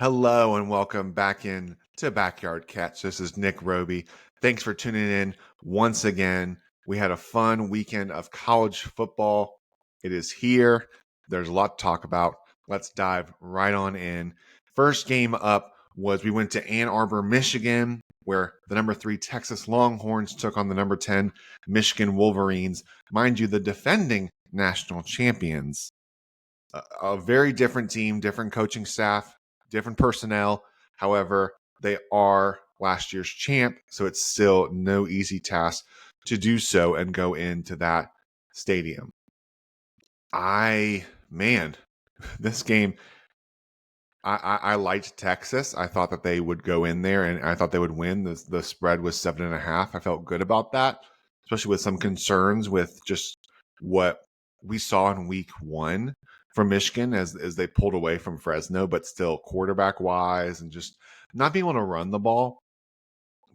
Hello and welcome back in to Backyard Catch. This is Nick Roby. Thanks for tuning in once again. We had a fun weekend of college football. It is here. There's a lot to talk about. Let's dive right on in. First game up was we went to Ann Arbor, Michigan, where the number 3 Texas Longhorns took on the number 10 Michigan Wolverines. Mind you, the defending national champions. A very different team, different coaching staff, different personnel. However, they are last year's champ, so it's still no easy task to do so and go into that stadium. This game, I liked Texas. I thought that they would go in there and I thought they would win. The spread was 7.5. I felt good about that, especially with some concerns with just what we saw in week 1 from Michigan as they pulled away from Fresno, but still quarterback wise and just not being able to run the ball.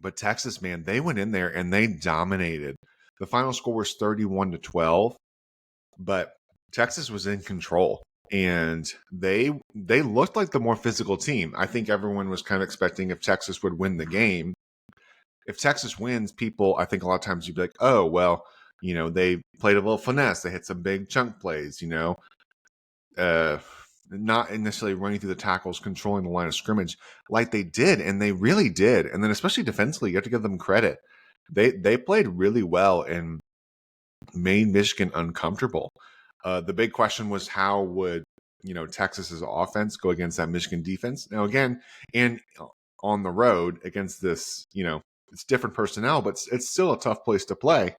But Texas, man, they went in there and they dominated. The final score was 31-12, but Texas was in control and they looked like the more physical team. I think everyone was kind of expecting if Texas would win the game. If Texas wins, people, I think a lot of times you'd be like, oh, well, they played a little finesse. They hit some big chunk plays, not necessarily running through the tackles, controlling the line of scrimmage like they did. And they really did. And then especially defensively, you have to give them credit. They played really well and made Michigan uncomfortable. The big question was how would Texas's offense go against that Michigan defense? Now again, and on the road against this, it's different personnel, but it's still a tough place to play.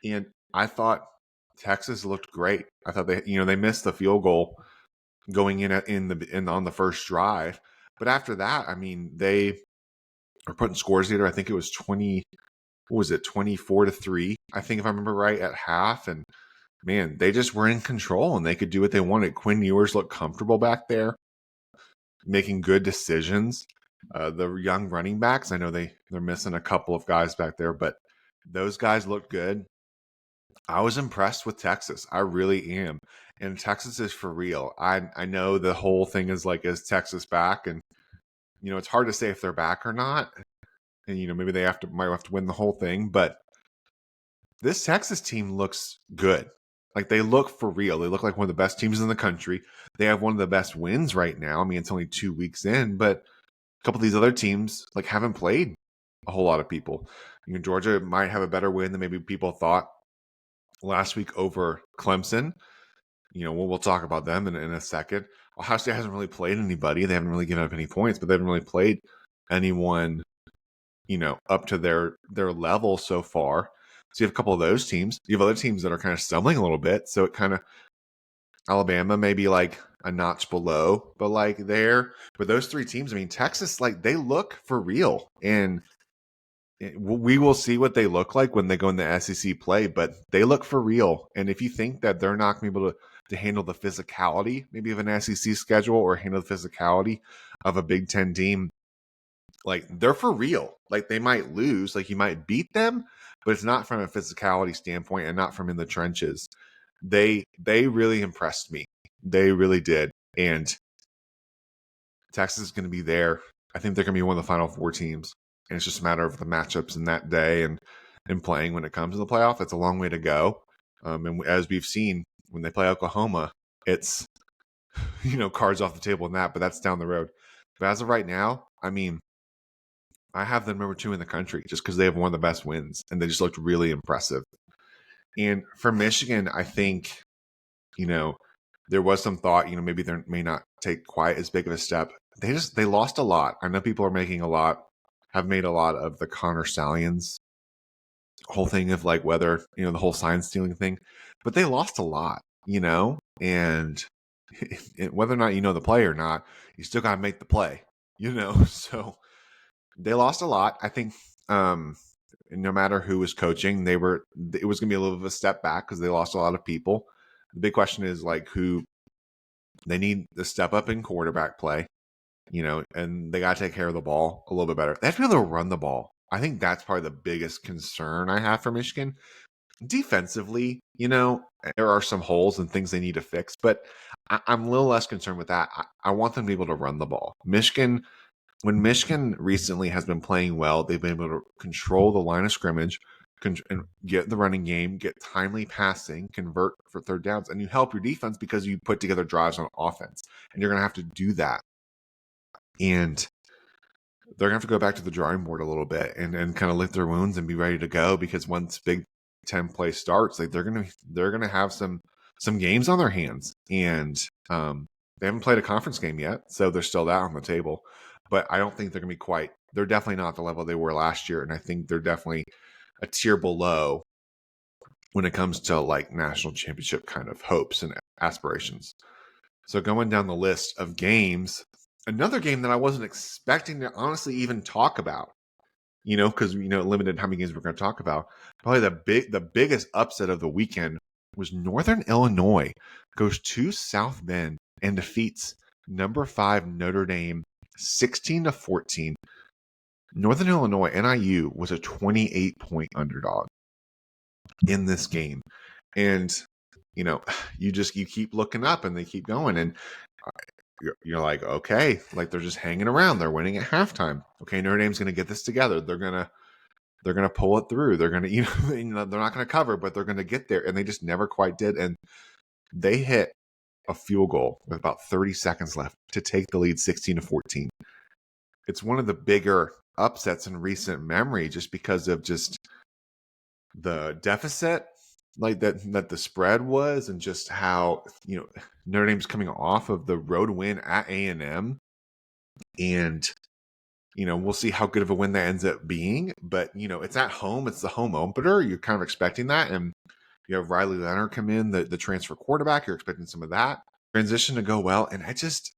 And I thought Texas looked great. I thought they missed the field goal going in on the first drive, but after that, I mean, they are putting scores together. I think it was 24-3? I think if I remember right at half, and man, they just were in control and they could do what they wanted. Quinn Ewers looked comfortable back there, making good decisions. The young running backs, I know they're missing a couple of guys back there, but those guys looked good. I was impressed with Texas. I really am. And Texas is for real. I know the whole thing is like, is Texas back? And, it's hard to say if they're back or not. And, maybe they might have to win the whole thing. But this Texas team looks good. Like, they look for real. They look like one of the best teams in the country. They have one of the best wins right now. I mean, it's only 2 weeks in, but a couple of these other teams haven't played a whole lot of people. Georgia might have a better win than maybe people thought last week over Clemson. We'll talk about them in a second. Ohio State hasn't really played anybody. They haven't really given up any points, but they haven't really played anyone, up to their level so far. So you have a couple of those teams. You have other teams that are kind of stumbling a little bit. So it kind of, Alabama maybe like a notch below, but there. But those 3 teams, I mean, Texas, they look for real. And we will see what they look like when they go in the SEC play, but they look for real. And if you think that they're not going to be able to handle the physicality, maybe of an SEC schedule, or handle the physicality of a Big Ten team, they're for real. They might lose, you might beat them, but it's not from a physicality standpoint and not from in the trenches. They really impressed me. They really did. And Texas is going to be there. I think they're going to be one of the Final 4 teams. And it's just a matter of the matchups in that day and playing when it comes to the playoff. It's a long way to go. And as we've seen, when they play Oklahoma, it's, cards off the table in that, but that's down the road. But as of right now, I mean, I have them number 2 in the country just because they have one of the best wins and they just looked really impressive. And for Michigan, I think, there was some thought, maybe they may not take quite as big of a step. They lost a lot. I know people are have made a lot of the Connor Stalions whole thing of whether, the whole sign stealing thing, but they lost a lot, and whether or not the play or not, you still got to make the play, so they lost a lot. I think, no matter who was coaching, it was going to be a little bit of a step back because they lost a lot of people. The big question is who they need to step up in quarterback play. And they got to take care of the ball a little bit better. They have to be able to run the ball. I think that's probably the biggest concern I have for Michigan. defensively, there are some holes and things they need to fix, but I'm a little less concerned with that. I want them to be able to run the ball. When Michigan recently has been playing well, they've been able to control the line of scrimmage, and get the running game, get timely passing, convert for third downs, and you help your defense because you put together drives on offense. And you're going to have to do that. And they're going to have to go back to the drawing board a little bit and kind of lick their wounds and be ready to go, because once Big Ten play starts, like they're gonna have some games on their hands, and they haven't played a conference game yet, so there's still that on the table. But I don't think they're gonna be quite. They're definitely not the level they were last year, and I think they're definitely a tier below when it comes to like national championship kind of hopes and aspirations. So going down the list of games, another game that I wasn't expecting to honestly even talk about, because limited how many games we're going to talk about. Probably the biggest upset of the weekend was Northern Illinois goes to South Bend and defeats number 5 Notre Dame 16-14. Northern Illinois, NIU, was a 28-point underdog in this game, and you keep looking up and they keep going, and you're like, okay, like they're just hanging around. They're winning at halftime. Okay, Notre Dame's going to get this together. They're gonna pull it through. They're gonna, they're not gonna cover, but they're gonna get there, and they just never quite did. And they hit a field goal with about 30 seconds left to take the lead, 16-14. It's one of the bigger upsets in recent memory, just because of just the deficit, like that the spread was, and just how Notre Dame's coming off of the road win at A&M, and we'll see how good of a win that ends up being. But, it's at home. It's the home opener. You're kind of expecting that. And you have Riley Leonard come in, the transfer quarterback. You're expecting some of that transition to go well. And it's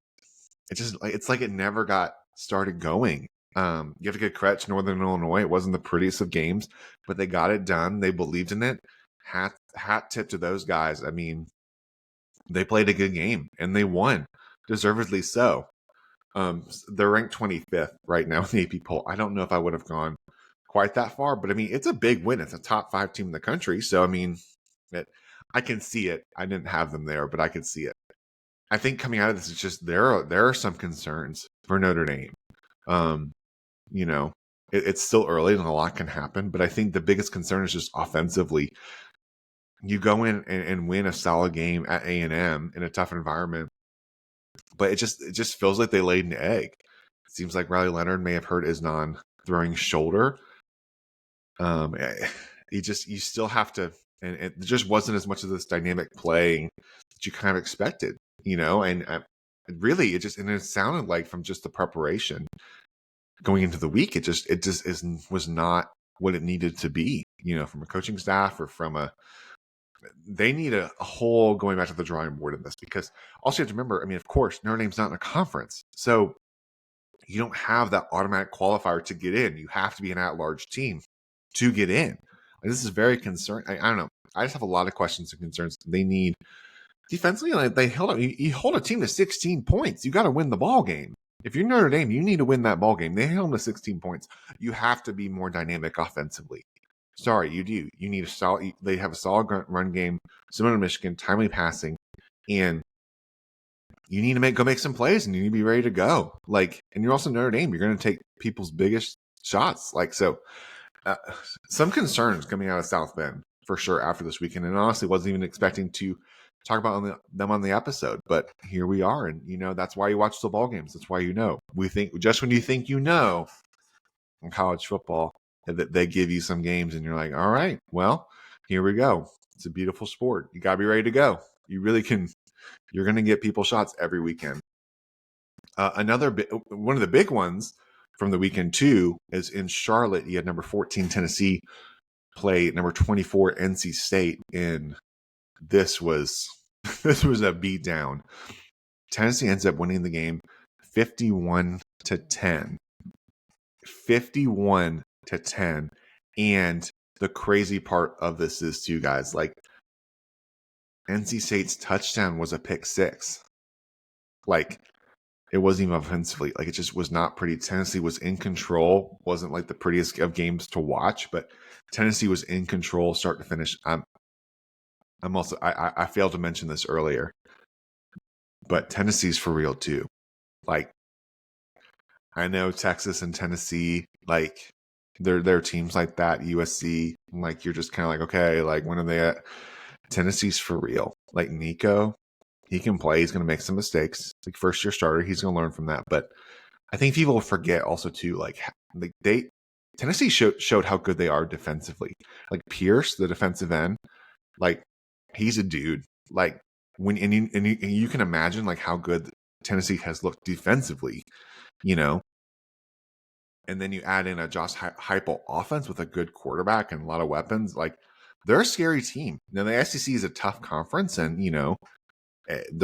like it never got started going. You have to give credit to Northern Illinois. It wasn't the prettiest of games, but they got it done. They believed in it. Hat tip to those guys. I mean, they played a good game and they won, deservedly so. They're ranked 25th right now in the AP poll. I don't know if I would have gone quite that far, but I mean, it's a big win. It's a top 5 team in the country. So, I mean, I can see it. I didn't have them there, but I could see it. I think coming out of this, it's just there are some concerns for Notre Dame. It's still early and a lot can happen, but I think the biggest concern is just offensively. You go in and win a solid game at A&M in a tough environment, but it just feels like they laid an egg. It seems like Riley Leonard may have hurt his non-throwing shoulder. You still have to, and it just wasn't as much of this dynamic playing that you kind of expected, and really it sounded like from just the preparation going into the week, it was not what it needed to be, from a coaching staff or they need a whole going back to the drawing board in this, because also you have to remember, I mean, of course, Notre Dame's not in a conference, so you don't have that automatic qualifier to get in. You have to be an at-large team to get in. This is very concerning. I don't know. I just have a lot of questions and concerns. They need defensively. Like they held up. You hold a team to 16 points. You got to win the ball game. If you're Notre Dame, you need to win that ball game. They held them to 16 points. You have to be more dynamic offensively. Sorry, you do. You need a solid. They have a solid run game, similar to Michigan, timely passing, and you need to go make some plays, and you need to be ready to go. Like, and you're also Notre Dame. You're going to take people's biggest shots. Like, so some concerns coming out of South Bend for sure after this weekend, and honestly, wasn't even expecting to talk about them on the episode, but here we are, and that's why you watch the ball games. That's why we think just when you think in college football, that they give you some games and you're like, all right, well, here we go. It's a beautiful sport. You got to be ready to go. You really can. You're going to get people shots every weekend. One of the big ones from the weekend too is in Charlotte. You had number 14 Tennessee play number 24 NC State, and this was a beatdown. Tennessee ends up winning the game 51-10. 51-10. And the crazy part of this is too, guys, like NC State's touchdown was a pick six. Like It wasn't even offensively. Like, it just was not pretty. Tennessee was in control. Wasn't like the prettiest of games to watch, but Tennessee was in control start to finish. I'm also I failed to mention this earlier, but Tennessee's for real too. Like, I know Texas and Tennessee, like they're teams like that, USC, like you're just kind of like, okay, like when are they at? Tennessee's for real. Like Nico, he can play, he's gonna make some mistakes. Like first year starter, he's gonna learn from that. But I think people forget also too, like they Tennessee showed how good they are defensively. Like Pierce, the defensive end, like he's a dude. Like when and you can imagine like how good Tennessee has looked defensively, you know. And then you add in a Josh Heupel offense with a good quarterback and a lot of weapons. Like they're a scary team. Now the SEC is a tough conference, and you're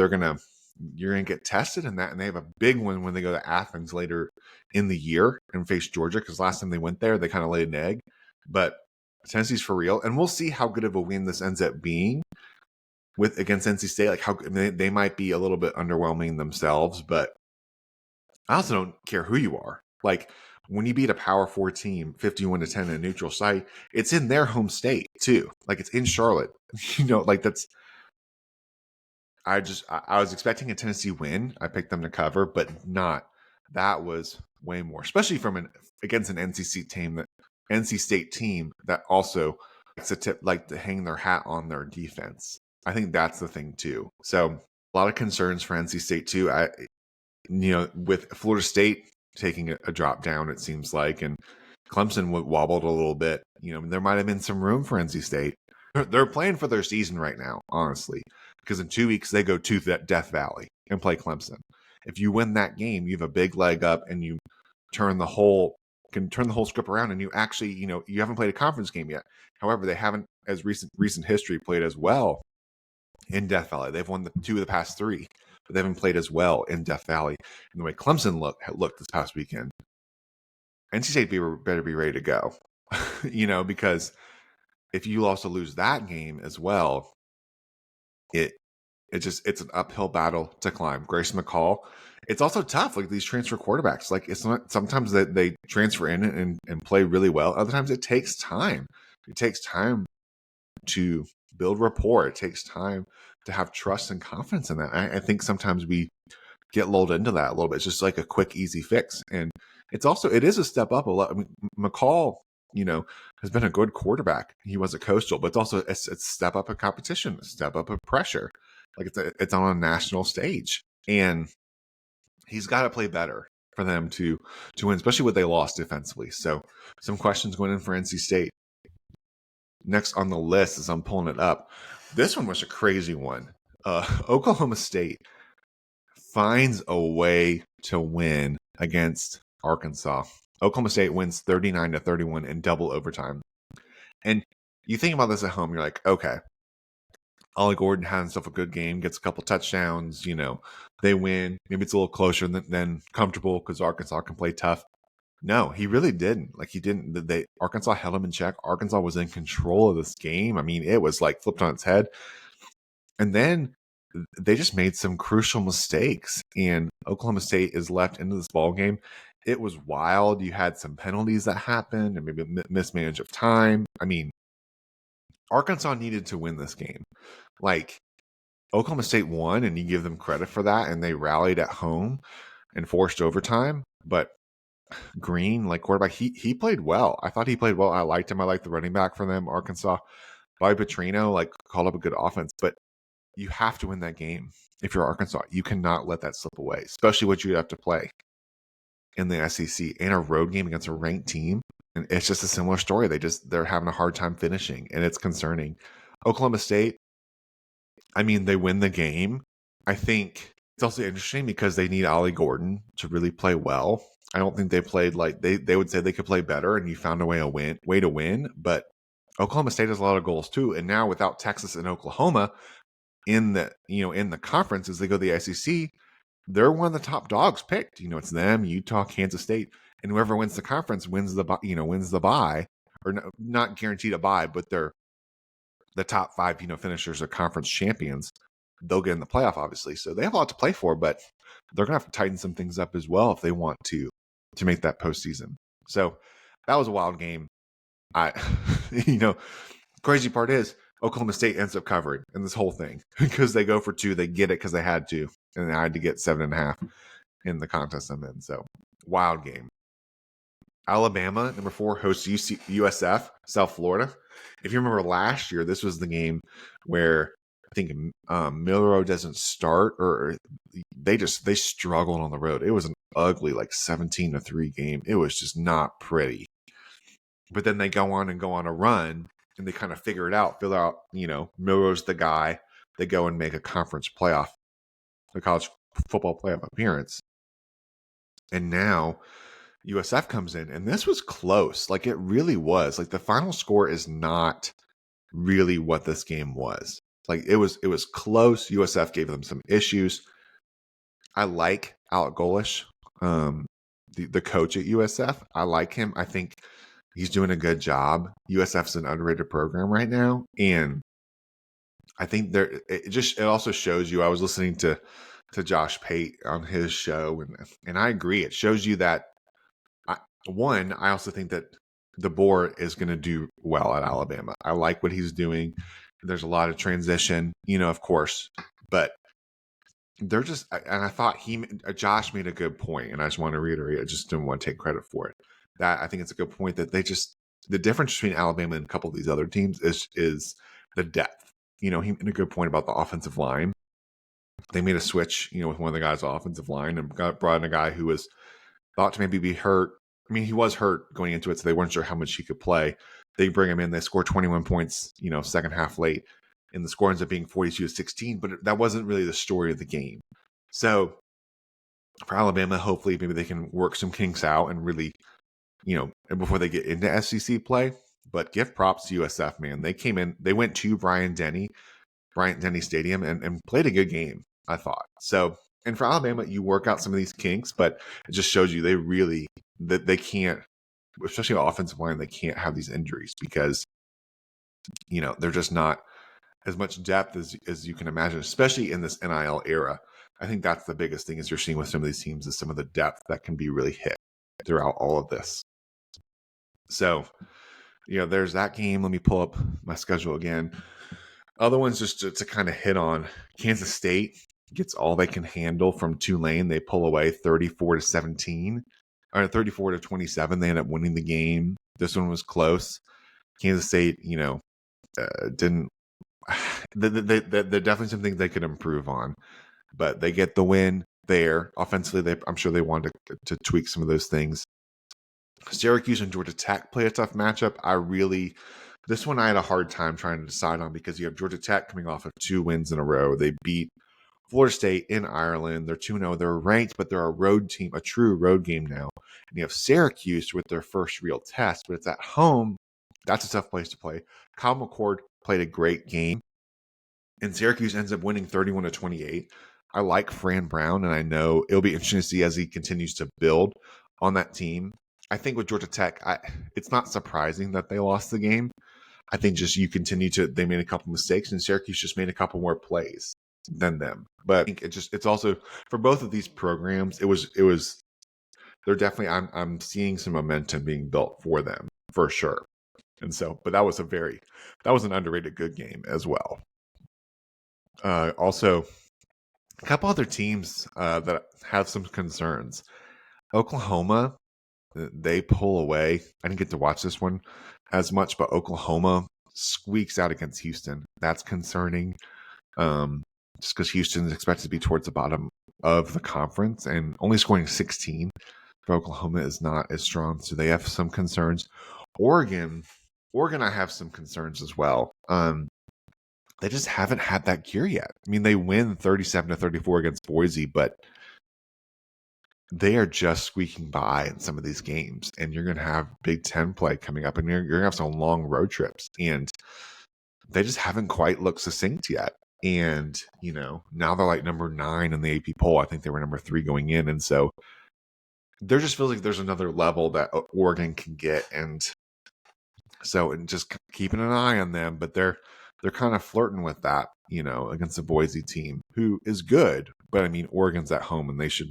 gonna get tested in that, and they have a big one when they go to Athens later in the year and face Georgia, because last time they went there they kind of laid an egg. But Tennessee's for real, and we'll see how good of a win this ends up being with against NC State. Like how they might be a little bit underwhelming themselves, but I also don't care who you are. Like when you beat a Power 4 team 51-10 in a neutral site, it's in their home state too. Like it's in Charlotte. Like that's I was expecting a Tennessee win. I picked them to cover, but not. That was way more, especially from against an NC State team that also likes to hang their hat on their defense. I think that's the thing too. So a lot of concerns for NC State too. With Florida State taking a drop down, it seems like, and Clemson wobbled a little bit. There might have been some room for NC State. They're playing for their season right now, honestly, because in 2 weeks they go to Death Valley and play Clemson. If you win that game, you have a big leg up, and you can turn the whole script around. And you actually, you haven't played a conference game yet. However, they haven't, as recent history, played as well in Death Valley. They've won the 2 of the past 3, but they haven't played as well in Death Valley. And the way Clemson looked this past weekend, NC State better be ready to go. Because if you also lose that game as well, it's an uphill battle to climb. Grace McCall, it's also tough. Like these transfer quarterbacks, like it's not sometimes they transfer in and play really well. Other times it takes time. It takes time to build rapport. It takes time to have trust and confidence in that. I think sometimes we get lulled into that a little bit. It's just like a quick, easy fix. And it is a step up a lot. I mean, McCall, has been a good quarterback. He was at Coastal, but it's also a step up of competition, a step up of pressure. Like it's on a national stage, and he's got to play better for them to win, especially what they lost defensively. So some questions going in for NC State. Next on the list, as I'm pulling it up, this one was a crazy one. Oklahoma State finds a way to win against Arkansas. Oklahoma State wins 39-31 in double overtime. And you think about this at home, you're like, okay, Ollie Gordon has himself a good game, gets a couple touchdowns, they win. Maybe it's a little closer than comfortable because Arkansas can play tough. No, he really didn't. Like he didn't. Arkansas held him in check. Arkansas was in control of this game. I mean, it was like flipped on its head. And then they just made some crucial mistakes, and Oklahoma State is left into this ball game. It was wild. You had some penalties that happened, and maybe mismanage of time. I mean, Arkansas needed to win this game. Like Oklahoma State won, and you give them credit for that, and they rallied at home and forced overtime. But Green, like quarterback, he played well. I thought he played well. I liked him. I liked the running back for them. Arkansas, Bobby Petrino, like called up a good offense, but you have to win that game. If you're Arkansas, you cannot let that slip away, especially what you have to play in the SEC in a road game against a ranked team. And it's just a similar story. They're having a hard time finishing, and it's concerning. Oklahoma State, I mean, they win the game. I think it's also interesting because they need Ollie Gordon to really play well. I don't think they played like they would say they could play better, and you found a way to win. But Oklahoma State has a lot of goals too, and now without Texas and Oklahoma in the conference as they go to the SEC, they're one of the top dogs picked. It's them, Utah, Kansas State, and whoever wins the conference wins the bye, or not guaranteed a bye, but they're the top 5 finishers are conference champions. they'll get in the playoff, obviously. So they have a lot to play for, but they're going to have to tighten some things up as well if they want to make that postseason. So that was a wild game. Crazy part is Oklahoma State ends up covering in this whole thing because they go for 2. They get it because they had to, and I had to get 7.5 in the contest I'm in. So wild game. Alabama, number 4, hosts USF, South Florida. If you remember last year, this was the game where I think Milroe doesn't start, or they struggled on the road. It was an ugly 17-3 game. It was just not pretty. But then they go on a run, and they kind of figure out, Milroe's the guy. They go and make a conference playoff, a college football playoff appearance. And now USF comes in, and this was close. It really was. The final score is not really what this game was. It was close. USF gave them some issues. I like Alec Golish, the coach at USF. I like him. I think he's doing a good job. USF's an underrated program right now, and I think it also shows you. I was listening to Josh Pate on his show, and I agree. It shows you that. I also think that DeBoer is going to do well at Alabama. I like what he's doing. There's a lot of transition, of course, but they're just. And I thought Josh made a good point, and I just want to reiterate. I just didn't want to take credit for it. That I think it's a good point that the difference between Alabama and a couple of these other teams is the depth. He made a good point about the offensive line. They made a switch, with one of the guys on offensive line and brought in a guy who was thought to maybe be hurt. I mean, he was hurt going into it, so they weren't sure how much he could play. They bring him in. They score 21 points, second half late, and the score ends up being 42-16. But that wasn't really the story of the game. So for Alabama, hopefully maybe they can work some kinks out and really, before they get into SEC play. But give props to USF, man. They came in. They went to Bryant Denny Stadium and played a good game, I thought. So, and for Alabama, you work out some of these kinks, but it just shows you they can't, especially offensive line, they can't have these injuries because, they're just not as much depth as you can imagine, especially in this NIL era. I think that's the biggest thing is you're seeing with some of these teams is some of the depth that can be really hit throughout all of this. So, there's that game. Let me pull up my schedule again. Other ones just to kind of hit on. Kansas State gets all they can handle from Tulane. They pull away 34-17 or 34-27. They end up winning the game. This one was close. Kansas State, didn't. There definitely some things they could improve on, but they get the win there. Offensively, I'm sure they wanted to tweak some of those things. Syracuse and Georgia Tech play a tough matchup. This one I had a hard time trying to decide on because you have Georgia Tech coming off of 2 wins in a row. They beat Florida State in Ireland. They're 2-0. They're ranked, but they're a road team, a true road game now. And you have Syracuse with their first real test, but it's at home. That's a tough place to play. Kyle McCord played a great game, and Syracuse ends up winning 31-28. I like Fran Brown, and I know it'll be interesting to see as he continues to build on that team. I think with Georgia Tech, it's not surprising that they lost the game. I think just they made a couple mistakes, and Syracuse just made a couple more plays than them. But I think it's also for both of these programs, they're definitely, I'm seeing some momentum being built for them for sure. And so, but that was an underrated good game as well. Also, a couple other teams that have some concerns. Oklahoma, they pull away. I didn't get to watch this one as much, but Oklahoma squeaks out against Houston. That's concerning. Just because Houston is expected to be towards the bottom of the conference, and only scoring 16 for Oklahoma is not as strong. So they have some concerns. Oregon, I have some concerns as well. They just haven't had that gear yet. I mean, they win 37-34 against Boise, but they are just squeaking by in some of these games, and you're going to have Big Ten play coming up, and you're going to have some long road trips, and they just haven't quite looked succinct yet. And, now they're like number 9 in the AP poll. I think they were number 3 going in. And so there just feels like there's another level that Oregon can get. And so, and just keeping an eye on them, but they're they're kind of flirting with that, against the Boise team, who is good. But I mean, Oregon's at home, and they should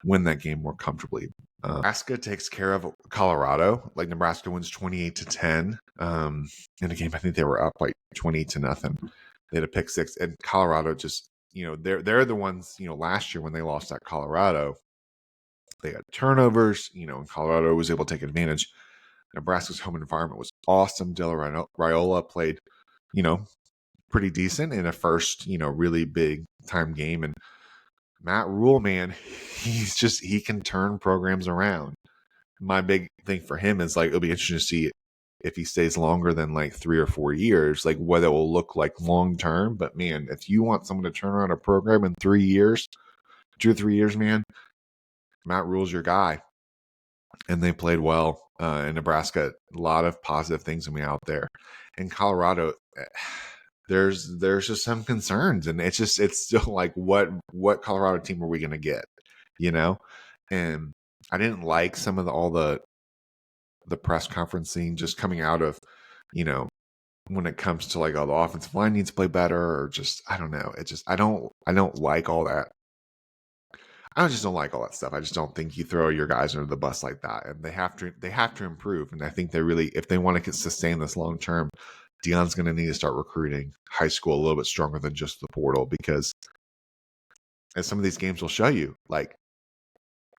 win that game more comfortably. Nebraska takes care of Colorado. Like, Nebraska wins 28-10. In a game, I think they were up like 20-0. They had a pick six, and Colorado just, they're the ones, last year when they lost at Colorado, they had turnovers, and Colorado was able to take advantage. Nebraska's home environment was awesome. Dylan Raiola played, pretty decent in a first, really big time game. And Matt Rule, man, he can turn programs around. My big thing for him is, like, it'll be interesting to see if he stays longer than like 3 or 4 years, like what it will look like long term. But man, if you want someone to turn around a program in 3 years, 2 or 3 years, man, Matt Rule's your guy. And they played well in Nebraska. A lot of positive things coming out there. In Colorado, there's just some concerns, and it's still like, what Colorado team are we going to get, And I didn't like some of all the press conferencing just coming out of, when it comes to like, oh, the offensive line needs to play better, or just, I don't know. It just, I don't like all that. I just don't like all that stuff. I just don't think you throw your guys under the bus like that. And they have to improve. And I think they really, if they want to sustain this long term, Deion's going to need to start recruiting high school a little bit stronger than just the portal, because as some of these games will show you, like,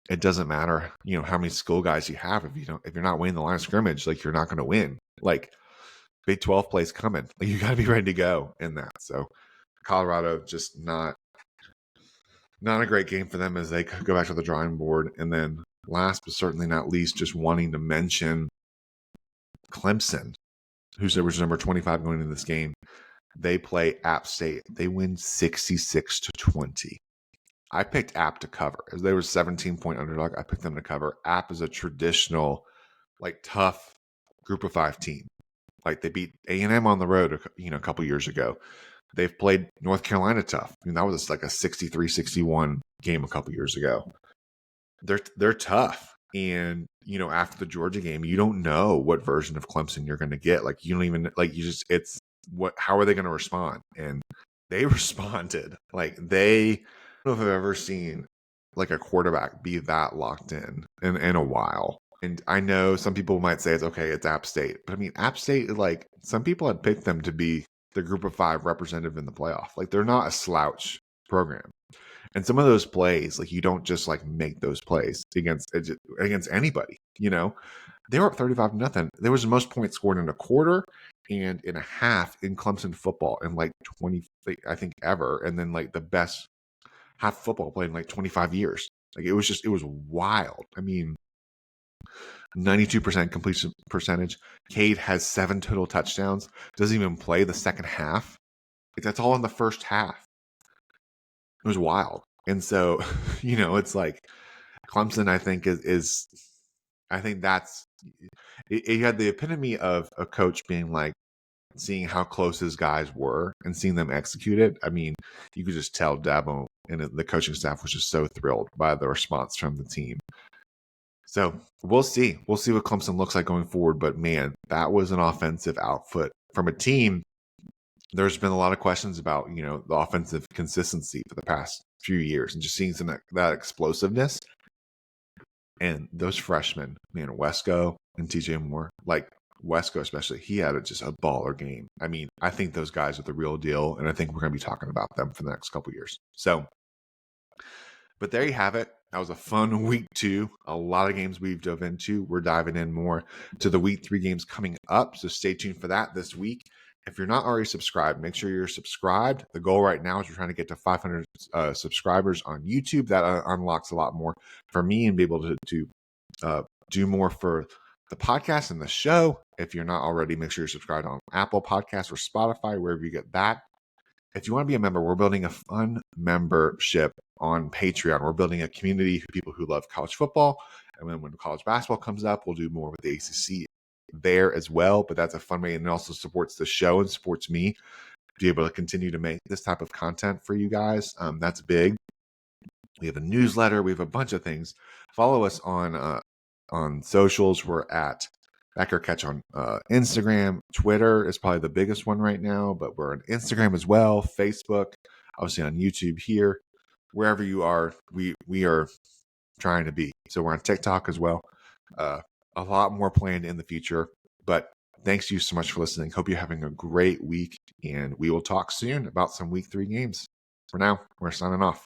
it doesn't matter, how many school guys you have. If you're not winning the line of scrimmage, like, you're not going to win. Like, Big 12 plays coming. Like, you got to be ready to go in that. So Colorado, just not a great game for them as they go back to the drawing board. And then last but certainly not least, just wanting to mention Clemson, which was number 25 going into this game. They play App State. They win 66-20. I picked App to cover, as they were 17-point underdog. I picked them to cover. App is a traditional, like, tough group of 5 team. Like, they beat A&M on the road, a couple years ago. They've played North Carolina tough. I mean, that was like a 63-61 game a couple years ago. They're tough. And, after the Georgia game, you don't know what version of Clemson you're going to get. Like, you don't even, like, how are they going to respond? And they responded. Like, I don't know if I've ever seen, like, a quarterback be that locked in a while. And I know some people might say it's App State. But I mean, App State, like, some people had picked them to be the group of 5 representative in the playoff. Like, they're not a slouch program. And some of those plays, like, you don't just, like, make those plays against anybody, They were up 35-0. There was the most points scored in a quarter and in a half in Clemson football in like 20, I think, ever. And then, like, the best half football played in like 25 years. Like, it was wild. I mean, 92% completion percentage. Cade has 7 total touchdowns. Doesn't even play the second half. Like, that's all in the first half. It was wild. And so, it's like Clemson, I think, is I think that's it had the epitome of a coach being like, seeing how close his guys were and seeing them execute it. I mean, you could just tell Dabo and the coaching staff was just so thrilled by the response from the team. So we'll see. We'll see what Clemson looks like going forward. But man, that was an offensive output from a team. There's been a lot of questions about, the offensive consistency for the past few years, and just seeing some of that explosiveness. And those freshmen, man, Wesco and TJ Moore, like Wesco especially, he had just a baller game. I mean, I think those guys are the real deal, and I think we're going to be talking about them for the next couple of years. So, but there you have it. That was a fun week 2. A lot of games we've dove into. We're diving in more to the week 3 games coming up. So stay tuned for that this week. If you're not already subscribed, make sure you're subscribed. The goal right now is we're trying to get to 500 subscribers on YouTube. That unlocks a lot more for me and be able to do more for the podcast and the show. If you're not already, make sure you're subscribed on Apple Podcasts or Spotify, wherever you get that. If you want to be a member, we're building a fun membership on Patreon. We're building a community of people who love college football. And then when college basketball comes up, we'll do more with the ACC there as well. But that's a fun way, and it also supports the show and supports me to be able to continue to make this type of content for you guys. That's big. We have a newsletter. We have a bunch of things. Follow us on socials. We're at Back our catch on Instagram. Twitter is probably the biggest one right now, but we're on Instagram as well, Facebook, obviously on YouTube here. Wherever you are, we are trying to be. So we're on TikTok as well. A lot more planned in the future. But thanks you so much for listening. Hope you're having a great week, and we will talk soon about some week 3 games. For now, we're signing off.